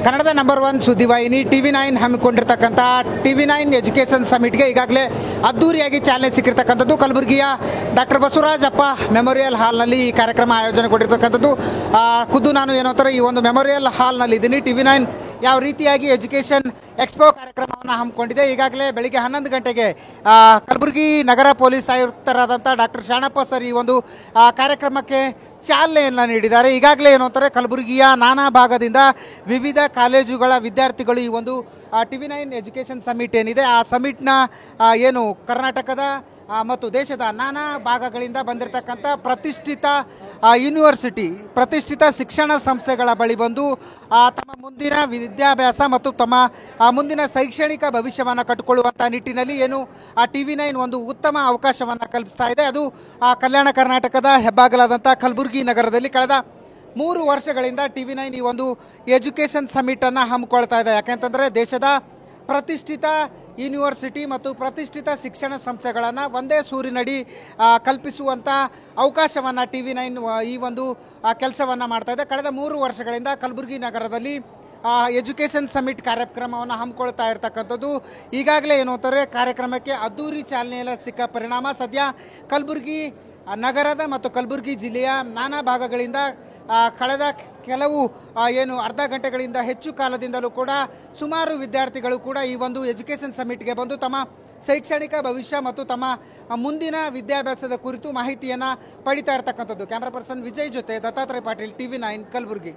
ಕನ್ನಡದ number 1 ಸುದ್ದಿವಾಹಿನಿ TV9 ಹಮ್ಮಿಕೊಂಡಿರ್ತಕ್ಕಂಥ TV9 education ಸಮಿಟ್ಗೆ ಈಗಾಗಲೇ ಅದ್ದೂರಿಯಾಗಿ ಚಾಲನೆ ಸಿಕ್ಕಿರ್ತಕ್ಕಂಥದ್ದು. ಕಲಬುರಗಿಯ ಡಾಕ್ಟರ್ ಬಸವರಾಜಪ್ಪ ಮೆಮೋರಿಯಲ್ ಹಾಲ್ನಲ್ಲಿ ಈ ಕಾರ್ಯಕ್ರಮ ಆಯೋಜನೆಗೊಂಡಿರ್ತಕ್ಕಂಥದ್ದು. ಖುದ್ದು ನಾನು ಏನಂತಾರೆ ಈ ಒಂದು ಮೆಮೋರಿಯಲ್ ಹಾಲ್ನಲ್ಲಿ ಇದ್ದೀನಿ. TV9 ಯಾವ ರೀತಿಯಾಗಿ ಎಜುಕೇಷನ್ ಎಕ್ಸ್ಪೋ ಕಾರ್ಯಕ್ರಮವನ್ನು ಹಮ್ಮಿಕೊಂಡಿದೆ. ಈಗಾಗಲೇ ಬೆಳಿಗ್ಗೆ 11 ಗಂಟೆಗೆ ಕಲಬುರಗಿ ನಗರ ಪೊಲೀಸ್ ಆಯುಕ್ತರಾದಂಥ ಡಾಕ್ಟರ್ ಶಾಣಪ್ಪ ಸರ್ ಈ ಒಂದು ಕಾರ್ಯಕ್ರಮಕ್ಕೆ ಚಾಲನೆಯನ್ನು ನೀಡಿದ್ದಾರೆ. ಈಗಾಗಲೇ ಏನು ಅಂತಾರೆ ಕಲಬುರಗಿಯ ನಾನಾ ಭಾಗದಿಂದ ವಿವಿಧ ಕಾಲೇಜುಗಳ ವಿದ್ಯಾರ್ಥಿಗಳು ಈ ಒಂದು TV9 ಎಜುಕೇಷನ್ ಸಮಿಟ್ ಏನಿದೆ ಆ ಸಮಿಟ್ನ ಏನು ಕರ್ನಾಟಕದ ಮತ್ತು ದೇಶದ ನಾನಾ ಭಾಗಗಳಿಂದ ಬಂದಿರತಕ್ಕಂಥ ಪ್ರತಿಷ್ಠಿತ ಯೂನಿವರ್ಸಿಟಿ ಪ್ರತಿಷ್ಠಿತ ಶಿಕ್ಷಣ ಸಂಸ್ಥೆಗಳ ಬಳಿ ಬಂದು ತಮ್ಮ ಮುಂದಿನ ವಿದ್ಯಾಭ್ಯಾಸ ಮತ್ತು ತಮ್ಮ ಮುಂದಿನ ಶೈಕ್ಷಣಿಕ ಭವಿಷ್ಯವನ್ನು ಕಟ್ಟಿಕೊಳ್ಳುವಂಥ ನಿಟ್ಟಿನಲ್ಲಿ ಏನು TV9 ಒಂದು ಉತ್ತಮ ಅವಕಾಶವನ್ನು ಕಲ್ಪಿಸ್ತಾ ಇದೆ. ಅದು ಕಲ್ಯಾಣ ಕರ್ನಾಟಕದ ಹೆಬ್ಬಾಗಲಾದಂಥ ಕಲಬುರಗಿ ನಗರದಲ್ಲಿ ಕಳೆದ 3 ವರ್ಷಗಳಿಂದ TV9 ಈ ಒಂದು ಎಜುಕೇಷನ್ ಸಮಿಟನ್ನು ಹಮ್ಮಿಕೊಳ್ತಾ ಇದೆ. ಯಾಕೆಂತಂದರೆ ದೇಶದ ಪ್ರತಿಷ್ಠಿತ ಯೂನಿವರ್ಸಿಟಿ ಮತ್ತು ಪ್ರತಿಷ್ಠಿತ ಶಿಕ್ಷಣ ಸಂಸ್ಥೆಗಳನ್ನು ಒಂದೇ ಸೂರಿನಡಿ ಕಲ್ಪಿಸುವಂಥ ಅವಕಾಶವನ್ನು TV9 ಈ ಒಂದು ಕೆಲಸವನ್ನು ಮಾಡ್ತಾ ಇದೆ. ಕಳೆದ 3 ವರ್ಷಗಳಿಂದ ಕಲಬುರಗಿ ನಗರದಲ್ಲಿ ಎಜುಕೇಷನ್ ಸಮಿಟ್ ಕಾರ್ಯಕ್ರಮವನ್ನು ಹಮ್ಮಿಕೊಳ್ತಾ ಇರತಕ್ಕಂಥದ್ದು. ಈಗಾಗಲೇ ಏನು ಅಂತಾರೆ ಕಾರ್ಯಕ್ರಮಕ್ಕೆ ಅದ್ದೂರಿ ಚಾಲನೆಯಲ್ಲಿ ಸಿಕ್ಕ ಪರಿಣಾಮ ಸದ್ಯ ಕಲಬುರಗಿ ನಗರದ ಮತ್ತು ಕಲಬುರಗಿ ಜಿಲ್ಲೆಯ ನಾನಾ ಭಾಗಗಳಿಂದ ಕಳೆದ ಕೆಲವು ಏನು ಅರ್ಧ ಗಂಟೆಗಳಿಂದ ಹೆಚ್ಚು ಕಾಲದಿಂದಲೂ ಕೂಡ ಸುಮಾರು ವಿದ್ಯಾರ್ಥಿಗಳು ಕೂಡ ಈ ಒಂದು ಎಜುಕೇಷನ್ ಸಮಿಟ್ಗೆ ಬಂದು ತಮ್ಮ ಶೈಕ್ಷಣಿಕ ಭವಿಷ್ಯ ಮತ್ತು ತಮ್ಮ ಮುಂದಿನ ವಿದ್ಯಾಭ್ಯಾಸದ ಕುರಿತು ಮಾಹಿತಿಯನ್ನು ಪಡಿತಾ ಇರತಕ್ಕಂಥದ್ದು. ಕ್ಯಾಮ್ರಾ ಪರ್ಸನ್ ವಿಜಯ್ ಜೊತೆ ದತ್ತಾತ್ರೇಯ ಪಾಟೀಲ್ TV9 ಕಲಬುರಗಿ.